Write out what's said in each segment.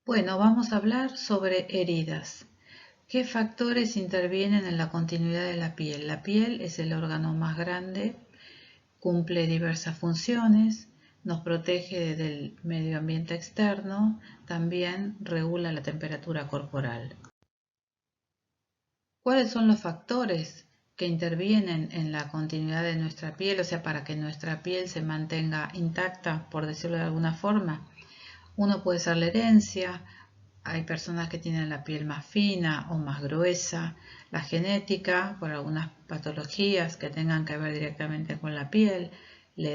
Bueno, vamos a hablar sobre heridas. ¿Qué factores intervienen en la continuidad de la piel? La piel es el órgano más grande, cumple diversas funciones, nos protege del medio ambiente externo, también regula la temperatura corporal. ¿Cuáles son los factores que intervienen en la continuidad de nuestra piel? O sea, para que nuestra piel se mantenga intacta, por decirlo de alguna forma. Uno puede ser la herencia, hay personas que tienen la piel más fina o más gruesa, la genética por algunas patologías que tengan que ver directamente con la piel, la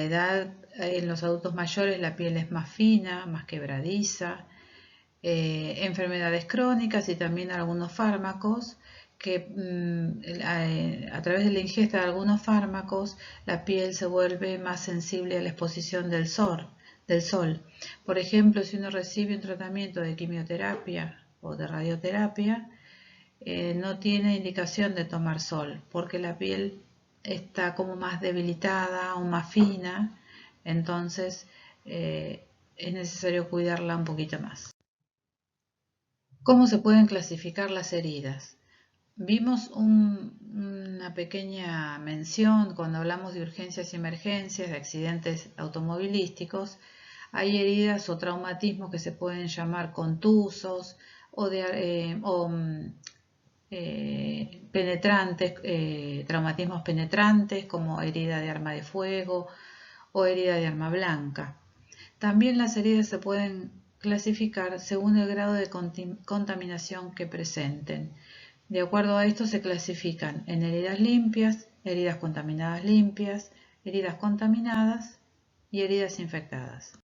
edad en los adultos mayores la piel es más fina, más quebradiza, enfermedades crónicas y también algunos fármacos que a través de la ingesta de algunos fármacos la piel se vuelve más sensible a la exposición del sol. Por ejemplo, si uno recibe un tratamiento de quimioterapia o de radioterapia, no tiene indicación de tomar sol porque la piel está como más debilitada o más fina, entonces es necesario cuidarla un poquito más. ¿Cómo se pueden clasificar las heridas? Vimos una pequeña mención cuando hablamos de urgencias y emergencias, de accidentes automovilísticos. Hay heridas o traumatismos que se pueden llamar contusos o penetrantes, traumatismos penetrantes como herida de arma de fuego o herida de arma blanca. También las heridas se pueden clasificar según el grado de contaminación que presenten. De acuerdo a esto se clasifican en heridas limpias, heridas contaminadas limpias, heridas contaminadas y heridas infectadas.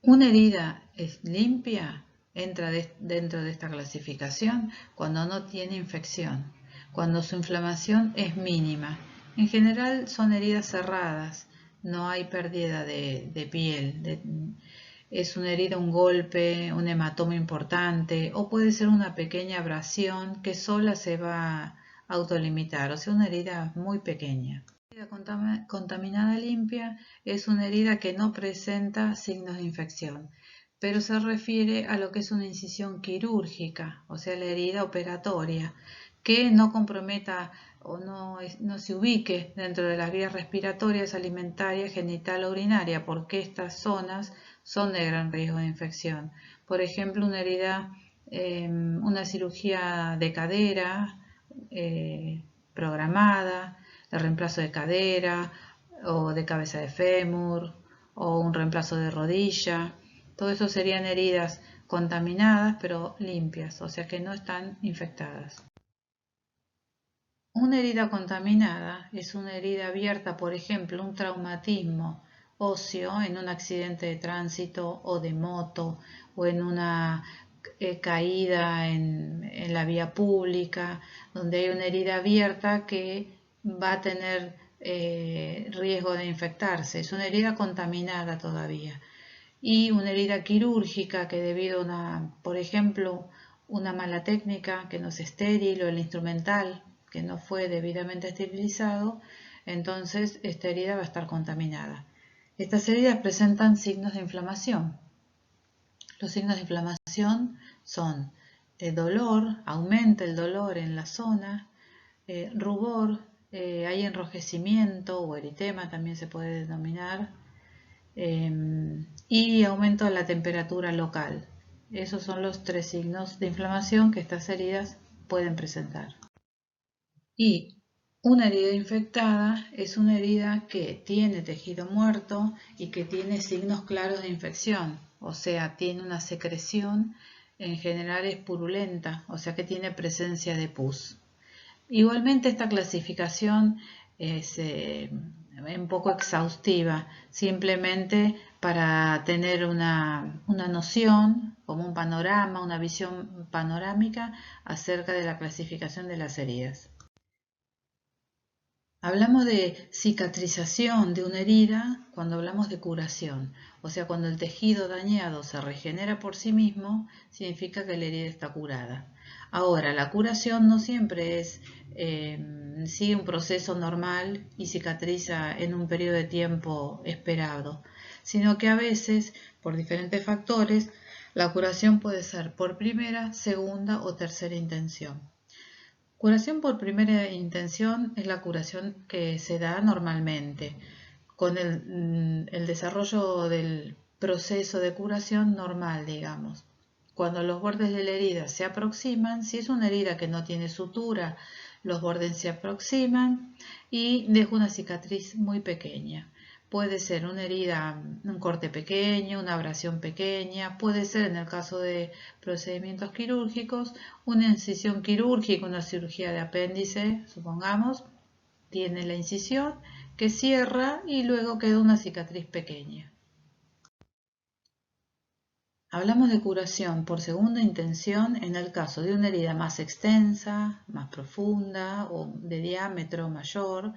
Una herida es limpia, entra dentro de esta clasificación cuando no tiene infección, cuando su inflamación es mínima. En general son heridas cerradas, no hay pérdida de piel, es una herida, un golpe, un hematoma importante o puede ser una pequeña abrasión que sola se va a autolimitar, o sea, una herida muy pequeña. La herida contaminada limpia es una herida que no presenta signos de infección, pero se refiere a lo que es una incisión quirúrgica, o sea, la herida operatoria, que no comprometa o no se ubique dentro de las vías respiratorias, alimentarias, genital o urinaria, porque estas zonas son de gran riesgo de infección. Por ejemplo, una herida, una cirugía de cadera programada, de reemplazo de cadera o de cabeza de fémur o un reemplazo de rodilla. Todo eso serían heridas contaminadas pero limpias, o sea que no están infectadas. Una herida contaminada es una herida abierta, por ejemplo, un traumatismo óseo en un accidente de tránsito o de moto o en una caída en la vía pública, donde hay una herida abierta que va a tener riesgo de infectarse. Es una herida contaminada todavía. Y una herida quirúrgica que debido a por ejemplo, una mala técnica que no es estéril o el instrumental que no fue debidamente esterilizado, entonces esta herida va a estar contaminada. Estas heridas presentan signos de inflamación. Los signos de inflamación son dolor, aumenta el dolor en la zona, rubor, hay enrojecimiento o eritema también se puede denominar, y aumento de la temperatura local. Esos son los 3 signos de inflamación que estas heridas pueden presentar. Y una herida infectada es una herida que tiene tejido muerto y que tiene signos claros de infección, o sea, tiene una secreción, en general es purulenta, o sea que tiene presencia de pus. Igualmente esta clasificación es un poco exhaustiva, simplemente para tener una noción, como un panorama, una visión panorámica acerca de la clasificación de las heridas. Hablamos de cicatrización de una herida cuando hablamos de curación, o sea, cuando el tejido dañado se regenera por sí mismo, significa que la herida está curada. Ahora, la curación no siempre sigue un proceso normal y cicatriza en un periodo de tiempo esperado, sino que a veces, por diferentes factores, la curación puede ser por primera, segunda o tercera intención. Curación por primera intención es la curación que se da normalmente, con el desarrollo del proceso de curación normal, digamos. Cuando los bordes de la herida se aproximan, si es una herida que no tiene sutura, los bordes se aproximan y deja una cicatriz muy pequeña. Puede ser una herida, un corte pequeño, una abrasión pequeña, puede ser en el caso de procedimientos quirúrgicos, una incisión quirúrgica, una cirugía de apéndice, supongamos, tiene la incisión que cierra y luego queda una cicatriz pequeña. Hablamos de curación por segunda intención en el caso de una herida más extensa, más profunda o de diámetro mayor,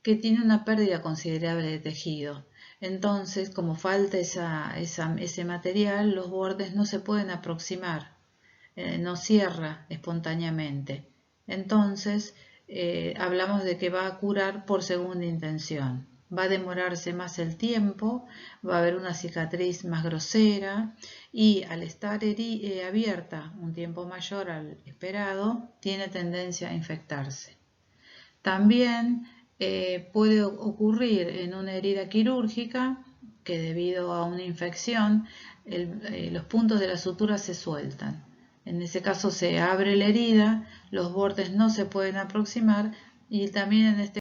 que tiene una pérdida considerable de tejido. Entonces, como falta ese material, los bordes no se pueden aproximar, no cierra espontáneamente. Entonces, hablamos de que va a curar por segunda intención. Va a demorarse más el tiempo, va a haber una cicatriz más grosera y al estar abierta un tiempo mayor al esperado, tiene tendencia a infectarse. También puede ocurrir en una herida quirúrgica que debido a una infección los puntos de la sutura se sueltan. En ese caso se abre la herida, los bordes no se pueden aproximar y también en este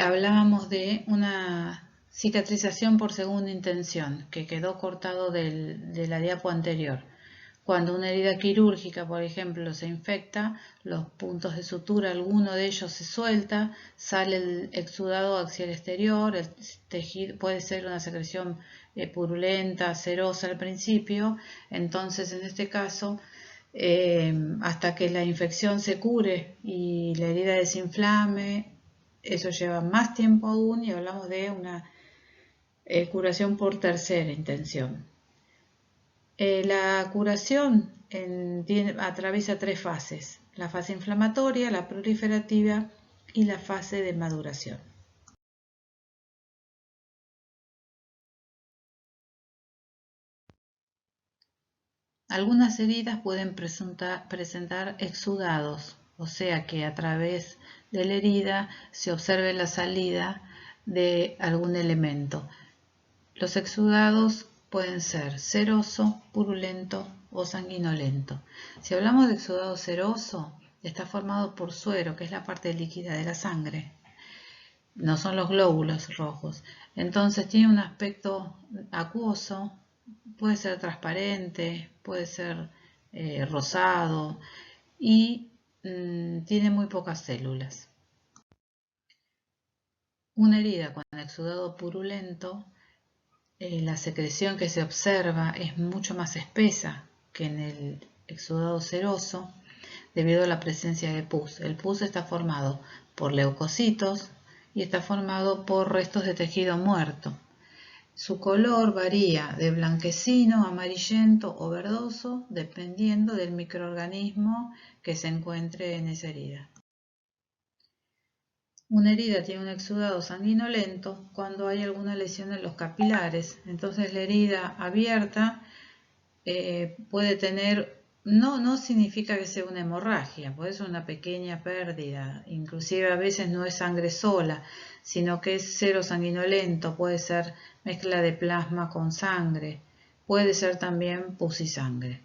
hablábamos de una cicatrización por segunda intención que quedó cortado de la diapo anterior. Cuando una herida quirúrgica, por ejemplo, se infecta, los puntos de sutura, alguno de ellos se suelta, sale el exudado axial exterior, el tejido puede ser una secreción purulenta, cerosa al principio, entonces en este caso, hasta que la infección se cure y la herida desinflame, eso lleva más tiempo aún y hablamos de una curación por tercera intención. La curación atraviesa tres fases: la fase inflamatoria, la proliferativa y la fase de maduración. Algunas heridas pueden presentar exudados, o sea que a través de la herida se observe la salida de algún elemento. Los exudados pueden ser seroso, purulento o sanguinolento. Si hablamos de exudado seroso, está formado por suero, que es la parte líquida de la sangre. No son los glóbulos rojos. Entonces tiene un aspecto acuoso, puede ser transparente, puede ser rosado y tiene muy pocas células. Una herida con exudado purulento, la secreción que se observa es mucho más espesa que en el exudado seroso debido a la presencia de pus. El pus está formado por leucocitos y está formado por restos de tejido muerto. Su color varía de blanquecino, amarillento o verdoso dependiendo del microorganismo que se encuentre en esa herida. Una herida tiene un exudado sanguinolento cuando hay alguna lesión en los capilares. Entonces la herida abierta puede tener, no significa que sea una hemorragia, puede ser una pequeña pérdida. Inclusive a veces no es sangre sola, sino que es sero sanguinolento, puede ser mezcla de plasma con sangre, puede ser también pus y sangre.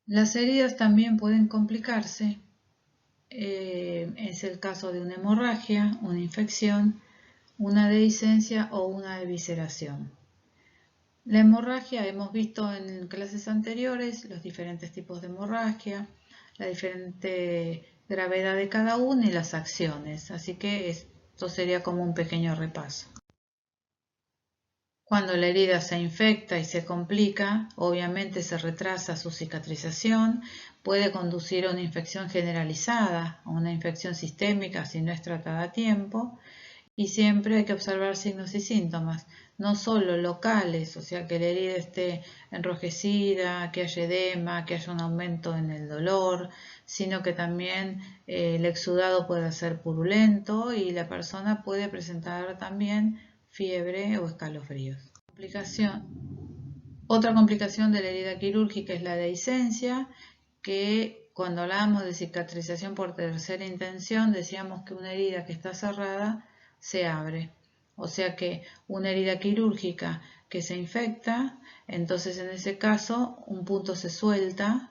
Las heridas también pueden complicarse. Es el caso de una hemorragia, una infección, una dehiscencia o una evisceración. La hemorragia, hemos visto en clases anteriores los diferentes tipos de hemorragia, la diferente gravedad de cada una y las acciones, así que esto sería como un pequeño repaso. Cuando la herida se infecta y se complica, obviamente se retrasa su cicatrización, puede conducir a una infección generalizada, a una infección sistémica si no es tratada a tiempo, Y siempre hay que observar signos y síntomas, no solo locales, o sea, que la herida esté enrojecida, que haya edema, que haya un aumento en el dolor, sino que también el exudado puede ser purulento y la persona puede presentar también fiebre o escalofríos. Otra complicación de la herida quirúrgica es la dehiscencia, que cuando hablábamos de cicatrización por tercera intención decíamos que una herida que está cerrada se abre. O sea que una herida quirúrgica que se infecta, entonces en ese caso un punto se suelta.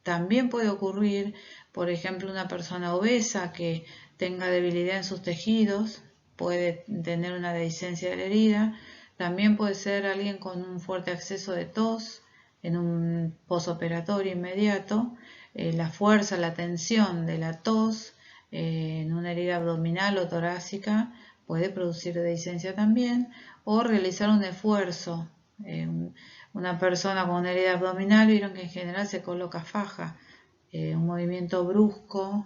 También puede ocurrir, por ejemplo, una persona obesa que tenga debilidad en sus tejidos, puede tener una dehiscencia de la herida. También puede ser alguien con un fuerte acceso de tos en un posoperatorio inmediato. La fuerza, la tensión de la tos en una herida abdominal o torácica puede producir dehiscencia también, o realizar un esfuerzo. Una persona con una herida abdominal, vieron que en general se coloca faja, un movimiento brusco,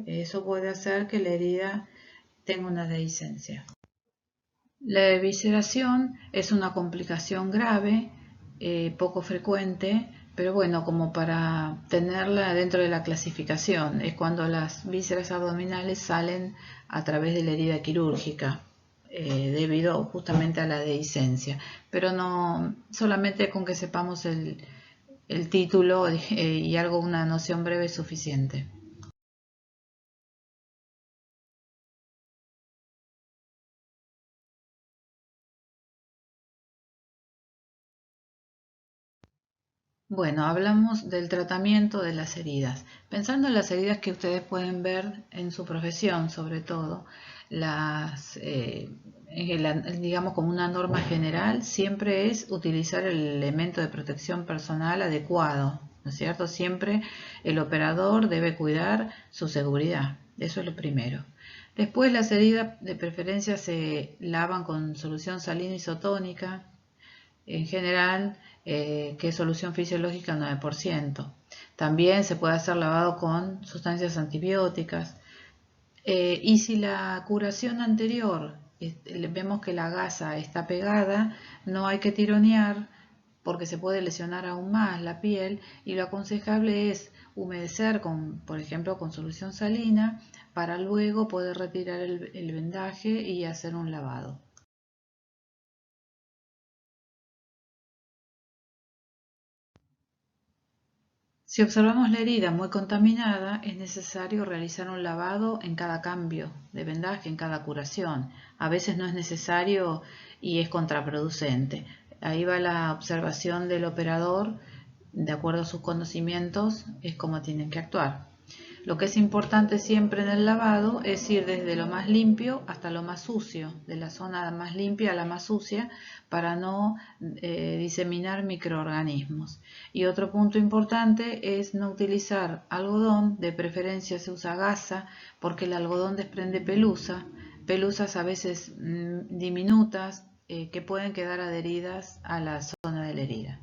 eso puede hacer que la herida tenga una dehiscencia. La evisceración es una complicación grave, poco frecuente, pero bueno, como para tenerla dentro de la clasificación, es cuando las vísceras abdominales salen a través de la herida quirúrgica, debido justamente a la dehiscencia. Pero no solamente con que sepamos el título y algo, una noción breve es suficiente. Bueno, hablamos del tratamiento de las heridas. Pensando en las heridas que ustedes pueden ver en su profesión, sobre todo, digamos como una norma general, siempre es utilizar el elemento de protección personal adecuado, ¿no es cierto? Siempre el operador debe cuidar su seguridad, eso es lo primero. Después las heridas de preferencia se lavan con solución salina isotónica, en general, que es solución fisiológica al 9%. También se puede hacer lavado con sustancias antibióticas. Y si la curación anterior vemos que la gasa está pegada, no hay que tironear porque se puede lesionar aún más la piel, y lo aconsejable es humedecer por ejemplo, con solución salina para luego poder retirar el vendaje y hacer un lavado. Si observamos la herida muy contaminada, es necesario realizar un lavado en cada cambio de vendaje, en cada curación. A veces no es necesario y es contraproducente. Ahí va la observación del operador, de acuerdo a sus conocimientos, es como tienen que actuar. Lo que es importante siempre en el lavado es ir desde lo más limpio hasta lo más sucio, de la zona más limpia a la más sucia, para no diseminar microorganismos. Y otro punto importante es no utilizar algodón, de preferencia se usa gasa, porque el algodón desprende pelusas a veces diminutas, que pueden quedar adheridas a la zona de la herida.